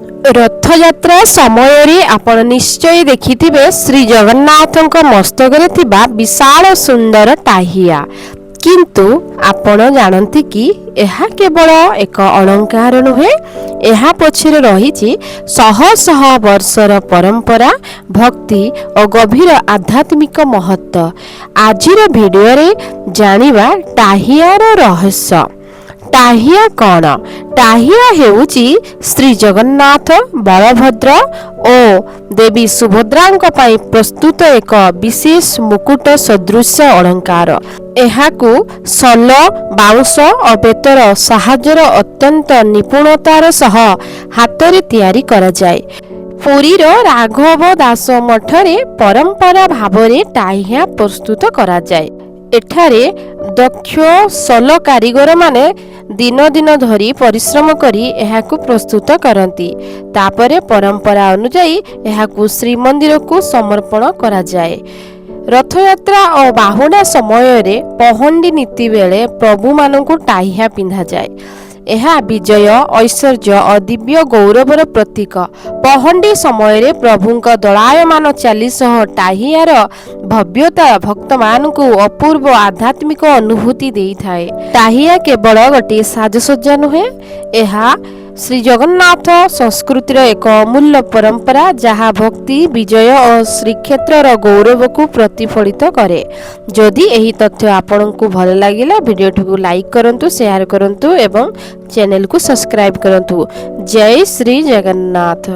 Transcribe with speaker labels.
Speaker 1: रथयात्रा समय आपण निश्चय देखिथिबे श्री जगन्नाथଙ୍କ मस्तकरे थिबा विशाल सुंदर टाहिया। किंतु आपण जानती कि यह केवल एक अलंकार नुहे, यह पछरे रही शह शह वर्षर परंपरा, भक्ति और गभीर आध्यात्मिक महत्व। आजिर भिडियो रे जानिबा टाहियार रहस्य। टाहिया कौन? टाहिया हेउची श्री जगन्नाथ, बलभद्र और देवी सुभद्रांक पाई प्रस्तुत एक विशेष मुकुट सदृश अलंकार। एहाकू सल, बाउंश और बेतर साहाଯ୍यर अत्यंत निपुणतार सह हाथरे तैयारी करा जाए। पुरीर राघव दास मठरे परंपरा भावरे टाहिया प्रस्तुत करा जाए। एठारे दक्ष सल कारीगर माने दिन दिन धरी परिश्रम करी एहाकू प्रस्तुत करती। तापरे परंपरा अनुजाई एहाकू श्रीमंदिर को समर्पण करा जाए। रथयात्रा और बाहुडा समय रे पहंडी नीति बेले प्रभु मानकू टाहिया पिंधा जाए। यह विजय, ऐश्वर्य और दिव्य गौरवर प्रतीक। पहंडी समय रे प्रभुंक दलायमान चाली सह टाहियार भव्यता भक्त मानकू अपूर्व आध्यात्मिक अनुभूति देई थाए। टाहिया केवल गोटे साजसज्जा नुहे, यह श्री जगन्नाथ संस्कृतिर एक अमूल्य परंपरा जहाँ भक्ति, विजय और श्रीक्षेत्र गौरव को प्रतिफलित करे। जदि एही तथ्य आपनकू भल लागिला वीडियो को लाइक करंतु, शेयर करंतु एवं चैनल को सब्सक्राइब करंतु। जय श्री जगन्नाथ।